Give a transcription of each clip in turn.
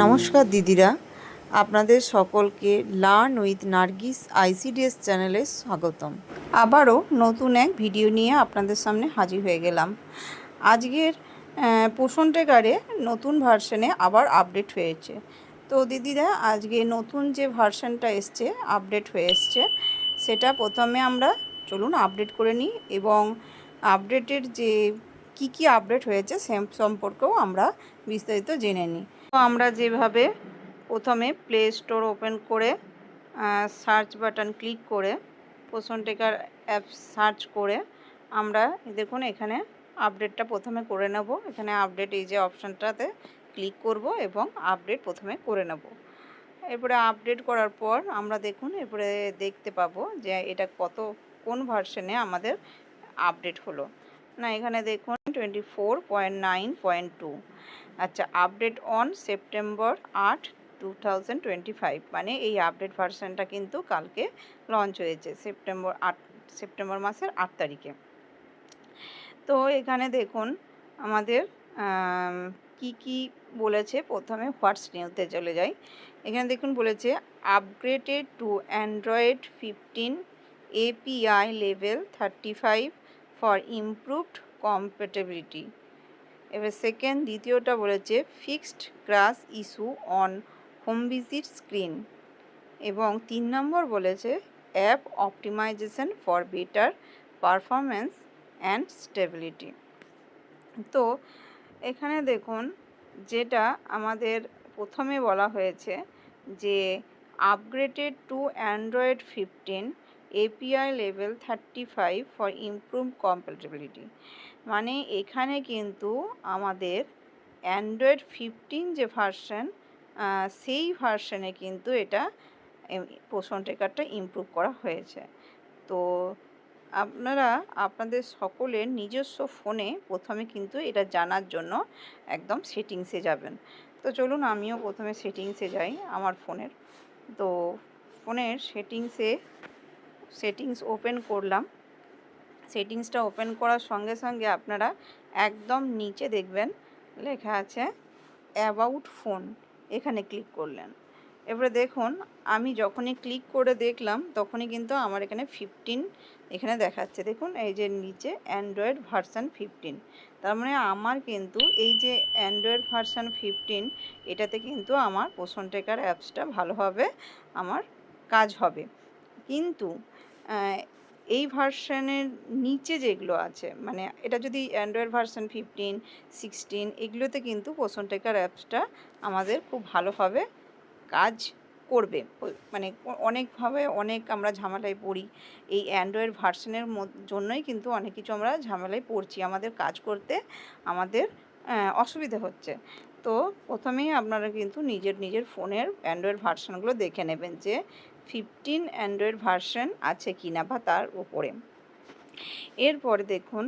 নমস্কার দিদিরা, আপনাদের সকলকে লার্ন উইথ নার্গিস আইসিডিএস চ্যানেলে স্বাগতম। আবারও নতুন এক ভিডিও নিয়ে আপনাদের সামনে হাজির হয়ে গেলাম। আজকের পোষণ ট্র্যাকারে নতুন ভার্সনে আবার আপডেট হয়েছে। তো দিদিরা, আজকে নতুন যে ভার্সনটা এসছে, আপডেট হয়ে এসছে, সেটা প্রথমে আমরা চলুন আপডেট করে নিই এবং আপডেটের যে কি আপডেট হয়েছে সে সম্পর্কেও আমরা বিস্তারিত জেনে নিই। তো আমরা যেভাবে প্রথমে প্লে স্টোর ওপেন করে সার্চ বাটন ক্লিক করে পোষণ ট্র্যাকার অ্যাপ সার্চ করে আমরা দেখুন এখানে আপডেটটা প্রথমে করে নেব। এখানে আপডেট এই যে অপশানটাতে ক্লিক করব এবং আপডেট প্রথমে করে নেব। এরপরে আপডেট করার পর আমরা দেখুন এরপরে দেখতে পাবো যে এটা কোন ভার্সনে আমাদের আপডেট হলো। না, এখানে দেখুন 24.9.2। আচ্ছা, আপডেট অন সেপ্টেম্বর 8, 2025, মানে এই আপডেট ভার্সনটা কিন্তু কালকে লঞ্চ হয়েছে সেপ্টেম্বর মাসের 8 তারিখে। তো এখানে দেখুন আমাদের কি বলেছে। প্রথমে হোয়াটস নিউতে চলে যাই। এখানে দেখুন বলেছে upgraded to Android 15 API level 35 for improved compatibility. এবার দ্বিতীয়টা বলেছে fixed crash issue on home visit screen, এবং 3 নম্বর বলেছে app optimization for better performance and stability. তো এখানে দেখুন যেটা আমাদের প্রথমে বলা হয়েছে যে upgraded to Android 15 API level 35 for improve compatibility, মানে এখানে কিন্তু আমাদের অ্যান্ড্রয়েড 15 যে ভার্সন, সেই ভার্সনে কিন্তু এটা পোষণ ট্র্যাকারটা ইমপ্রুভ করা হয়েছে। তো আপনারা আপনাদের সকলের নিজস্ব ফোনে প্রথমে কিন্তু এটা জানার জন্য একদম সেটিংসে যাবেন। তো চলুন আমিও প্রথমে সেটিংসে যাই আমার ফোনের। তো ফোনের সেটিংস ওপেন করলাম। সেটিংসটা ওপেন করার সঙ্গে সঙ্গে আপনারা একদম নিচে দেখবেন লেখা আছে অ্যাবাউট ফোন, এখানে ক্লিক করলেন। এবারে দেখুন আমি যখনই ক্লিক করে দেখলাম তখনই কিন্তু আমার এখানে 15 এখানে দেখাচ্ছে। দেখুন এই যে নিচে অ্যান্ড্রয়েড ভার্সন 15, তার মানে আমার কিন্তু এই যে অ্যান্ড্রয়েড ভার্সন 15 এটাতে কিন্তু আমার পোষণ ট্র্যাকার অ্যাপসটা ভালোভাবে আমার কাজ হবে। কিন্তু এই ভার্সনের নিচে যেগুলো আছে, মানে এটা যদি অ্যান্ড্রয়েড ভার্সন 15, 16 এগুলোতে কিন্তু পোষণ ট্র্যাকার অ্যাপসটা আমাদের খুব ভালোভাবে কাজ করবে। মানে অনেকভাবে আমরা ঝামেলায় পড়ি এই অ্যান্ড্রয়েড ভার্সনের জন্যই কিন্তু অনেক কিছু আমরা ঝামেলায় পড়ছি, আমাদের কাজ করতে আমাদের অসুবিধা হচ্ছে। তো প্রথমেই আপনারা কিন্তু নিজের ফোনের অ্যান্ড্রয়েড ভার্সনগুলো দেখে নেবেন যে 15 অ্যান্ড্রয়েড ভার্সন আছে কি না বা তার উপরে। এরপরে দেখুন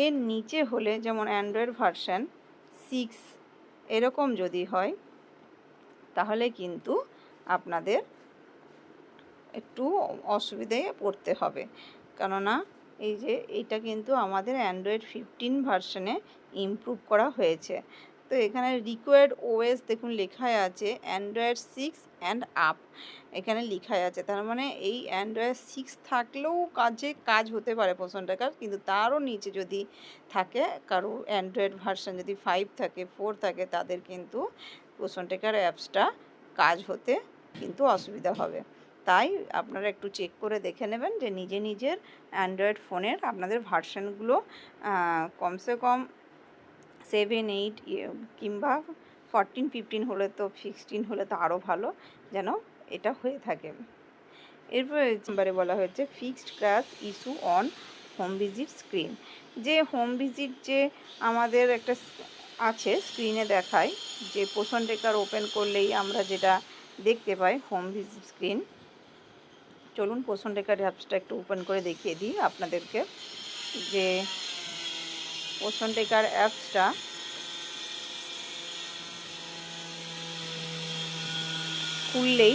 এর নিচে হলে যেমন অ্যান্ড্রয়েড ভার্সন 6 এরকম যদি হয় তাহলে কিন্তু আপনাদের একটু অসুবিধায় পড়তে হবে, কেননা এই যে এইটা কিন্তু আমাদের অ্যান্ড্রয়েড 15 ভার্সনে ইমপ্রুভ করা হয়েছে। তো এখানে রিকোয়ার্ড ওএস দেখুন লেখাই আছে অ্যান্ড্রয়েড 6 অ্যান্ড আপ, এখানে লেখাই আছে। তার মানে এই অ্যান্ড্রয়েড 6 থাকলেও কাজ হতে পারে পোষণ ট্র্যাকার, কিন্তু তারও নিচে যদি থাকে কারো অ্যান্ড্রয়েড ভার্সন যদি 5 থাকে, 4 থাকে, তাদের কিন্তু পোষণ ট্র্যাকার অ্যাপসটা কাজ হতে কিন্তু অসুবিধা হবে। তাই আপনারা একটু চেক করে দেখে নেবেন যে নিজের অ্যান্ড্রয়েড ফোনের আপনাদের ভার্সনগুলো কমসে কম 7, 8 কিংবা 14, 15 হলে তো 16 হলে তো আরও ভালো যেন এটা হয়ে থাকে। এরপরে বলা হয়েছে fixed crash issue on home visit screen, যে হোম ভিজিট যে আমাদের একটা আছে স্ক্রিনে দেখায়, যে পোষণ ট্র্যাকার ওপেন করলেই আমরা যেটা দেখতে পাই হোম ভিজিট স্ক্রিন। চলুন পোষণ ট্র্যাকার অ্যাপসটা একটু ওপেন করে দেখিয়ে দিই আপনাদেরকে, যে পোষণ ট্র্যাকার অ্যাপসটা খুললেই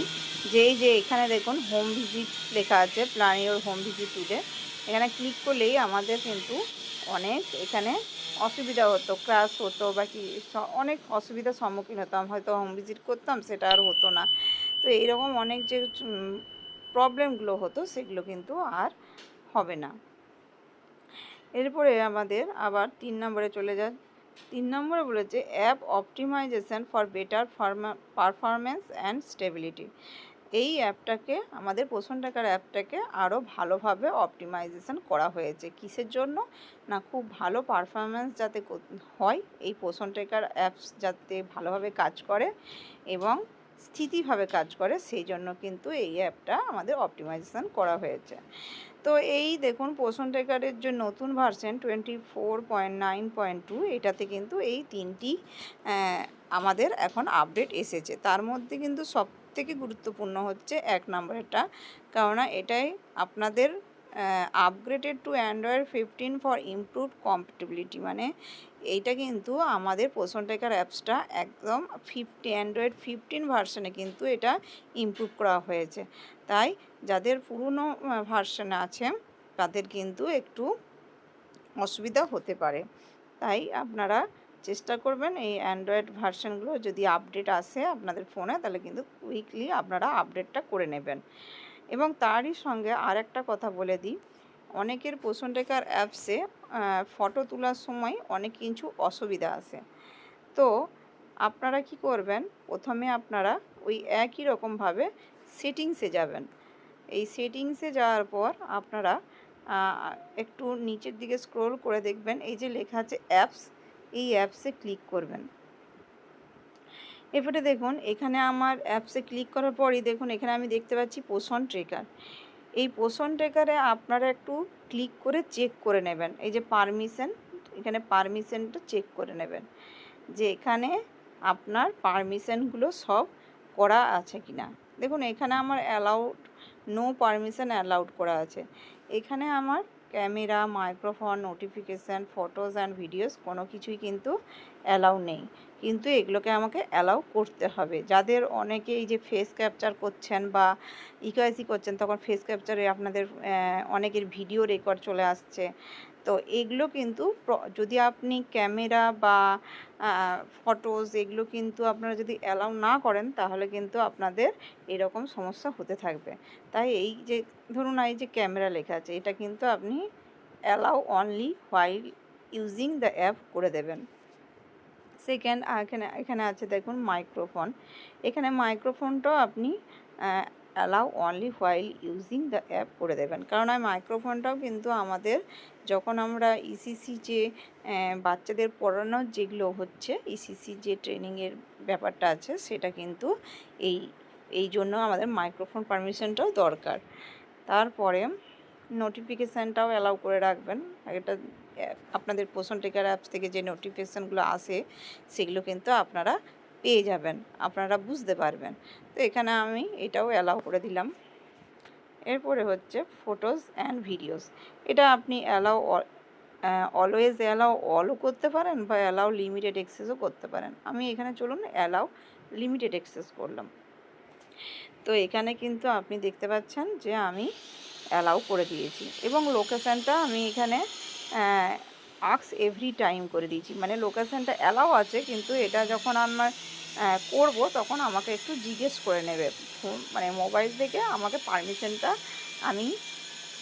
যে এখানে দেখুন হোম ভিজিট লেখা আছে, plan your home visit today, এখানে ক্লিক করলেই আমাদের কিন্তু অনেক এখানে অসুবিধা হতো, ক্রাশ হতো বা কি অনেক অসুবিধার সম্মুখীন হতাম, হয়তো হোম ভিজিট করতাম সেটা আর হতো না। তো এইরকম অনেক যে প্রবলেমগুলো হতো সেগুলো কিন্তু আর হবে না। এরপরে আমাদের আবার 3 নম্বরে চলে যায়। 3 নম্বরে বলেছে app optimization for better performance and stability. এই অ্যাপটাকে, আমাদের পোষণ ট্র্যাকার অ্যাপটাকে আরও ভালোভাবে অপটিমাইজেশন করা হয়েছে। কিসের জন্য? না, খুব ভালো পারফরম্যান্স যাতে হয়, এই পোষণ ট্র্যাকার অ্যাপস যাতে ভালোভাবে কাজ করে এবং স্থিতিভাবে কাজ করে, সেই জন্য কিন্তু এই অ্যাপটা আমাদের অপটিমাইজেশন করা হয়েছে। তো এই দেখুন পোষণ ট্র্যাকারের যে নতুন ভার্সন 24.9.2, এটাতে কিন্তু এই 3টি আমাদের এখন আপডেট এসেছে। তার মধ্যে কিন্তু সবথেকে গুরুত্বপূর্ণ হচ্ছে 1 নম্বরেরটা, কেননা এটাই আপনাদের upgraded to Android 15 for improved compatibility. মানে এইটা কিন্তু আমাদের পোষণ ট্র্যাকার অ্যাপসটা একদম অ্যান্ড্রয়েড 15 ভার্সনে কিন্তু এটা ইমপ্রুভ করা হয়েছে। তাই যাদের পুরনো ভার্সনে আছে তাদের কিন্তু একটু অসুবিধা হতে পারে। তাই আপনারা চেষ্টা করবেন এই অ্যান্ড্রয়েড ভার্সনগুলো যদি আপডেট আসে আপনাদের ফোনে, তাহলে কিন্তু কুইকলি আপনারা আপডেটটা করে নেবেন। এবং তারই সঙ্গে আর একটা কথা বলে দিই, অনেকের পোষণ ট্র্যাকার অ্যাপসে ফটো তোলার সময় অনেক কিছু অসুবিধা আসে। তো আপনারা কি করবেন, প্রথমে আপনারা ওই একই রকমভাবে সেটিংসে যাবেন। এই সেটিংসে যাওয়ার পর আপনারা একটু নিচের দিকে স্ক্রল করে দেখবেন এই যে লেখা আছে অ্যাপস, এই অ্যাপসে ক্লিক করবেন। এরপরে দেখুন এখানে আমার অ্যাপসে ক্লিক করার পরই দেখুন এখানে আমি দেখতে পাচ্ছি পোষণ ট্র্যাকার। এই পোষণ ট্র্যাকারে আপনারা একটু ক্লিক করে চেক করে নেবেন, এই যে পারমিশন, এখানে পারমিশনটা চেক করে নেবেন যে এখানে আপনার পারমিশনগুলো সব করা আছে কি না। দেখুন এখানে আমার অ্যালাউড, নো পারমিশন অ্যালাউড করা আছে। এখানে আমার camera, microphone, notification, photos and videos কোনো কিছুই কিন্তু অ্যালাউ নেই, কিন্তু এগুলোকে আমাকে অ্যালাউ করতে হবে। যাদের অনেকে এই যে ফেস ক্যাপচার করছেন বা ইকেওয়াইসি করছেন, তখন ফেস ক্যাপচারে আপনাদের অনেকের ভিডিও রেকর্ড চলে আসছে। তো এগুলো কিন্তু যদি আপনি ক্যামেরা বা ফটোজ এগুলো কিন্তু আপনারা যদি অ্যালাউ না করেন, তাহলে কিন্তু আপনাদের এরকম সমস্যা হতে থাকবে। তাই এই যে ধরুন এই যে ক্যামেরা লেখা আছে, এটা কিন্তু আপনি allow only while using the app করে দেবেন। সেকেন্ড, এখানে আছে দেখুন মাইক্রোফোন, এখানে মাইক্রোফোনটাও আপনি allow only while using the app করে দেবেন। কারণ এই মাইক্রোফোনটাও কিন্তু আমাদের যখন আমরা ইসিসি যে বাচ্চাদের পড়ানোর যেগুলো হচ্ছে, ইসিসি যে ট্রেনিংয়ের ব্যাপারটা আছে, সেটা কিন্তু এই জন্য আমাদের মাইক্রোফোন পারমিশনটাও দরকার। তারপরে নোটিফিকেশানটাও অ্যালাউ করে রাখবেন। এটা আপনাদের পোষণ ট্র্যাকার অ্যাপস থেকে যে নোটিফিকেশানগুলো আসে সেগুলো কিন্তু আপনারা পেয়ে যাবেন, আপনারা বুঝতে পারবেন। তো এখানে আমি এটাও অ্যালাউ করে দিলাম। এরপরে হচ্ছে ফটোজ অ্যান্ড ভিডিওস, এটা আপনি অ্যালাউ অলওয়েজ অ্যালাউ অলও করতে পারেন বা অ্যালাউ লিমিটেড অ্যাক্সেসও করতে পারেন। আমি এখানে চলুন অ্যালাউ লিমিটেড অ্যাক্সেস করলাম। তো এখানে কিন্তু আপনি দেখতে পাচ্ছেন যে আমি অ্যালাউ করে দিয়েছি এবং লোকেশানটা আমি এখানে আস্ক এভরি টাইম করে দিয়েছি। মানে লোকেশানটা অ্যালাউ আছে, কিন্তু এটা যখন আমরা করব তখন আমাকে একটু জিজ্ঞেস করে নেবে, মানে মোবাইল থেকে আমাকে পারমিশনটা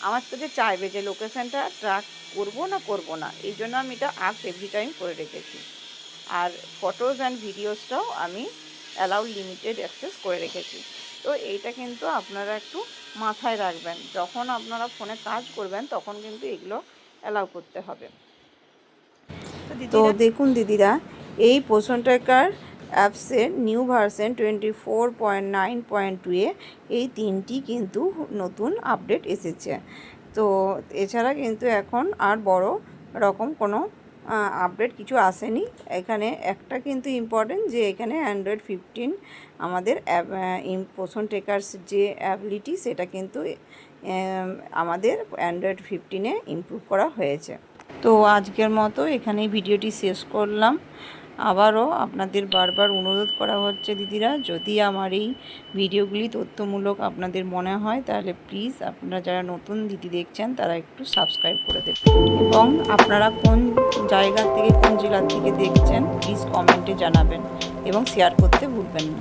আমার থেকে চাইবে যে লোকেশানটা ট্র্যাক করবো না করবো না, এই জন্য আমি এটা আস্ক এভরি টাইম করে রেখেছি। আর ফটোজ অ্যান্ড ভিডিওসটাও আমি অ্যালাউ লিমিটেড অ্যাক্সেস করে রেখেছি। তো এইটা কিন্তু আপনারা একটু মাথায় রাখবেন, যখন আপনারা ফোনে কাজ করবেন তখন কিন্তু এগুলো অ্যালাউ করতে হবে। তো দেখুন দিদিরা, এই পোষণ ট্র্যাকার অ্যাপসের নিউ ভার্সন 24.9.2 এই 3টি কিন্তু নতুন আপডেট এসেছে। তো এছাড়া কিন্তু এখন আর বড় রকম কোনো আপডেট কিছু আসেনি। এখানে একটা কিন্তু ইম্পর্টেন্ট, যে এখানে অ্যান্ড্রয়েড 15 আমাদের পোষণ ট্র্যাকার যে অ্যাবিলিটি, সেটা কিন্তু আমাদের অ্যান্ড্রয়েড 15-এ ইমপ্রুভ করা হয়েছে। তো আজকের মতো এখানেই ভিডিওটি শেষ করলাম। আবারও আপনাদের বারবার অনুরোধ করা হচ্ছে দিদিরা, যদি আমার এই ভিডিওগুলি তথ্যমূলক আপনাদের মনে হয় তাহলে প্লিজ আপনারা যারা নতুন দিদি দেখছেন তারা একটু সাবস্ক্রাইব করে দেবেন, এবং আপনারা কোন জায়গা থেকে কোন জেলা থেকে দেখছেন প্লিজ কমেন্টে জানাবেন এবং শেয়ার করতে ভুলবেন না।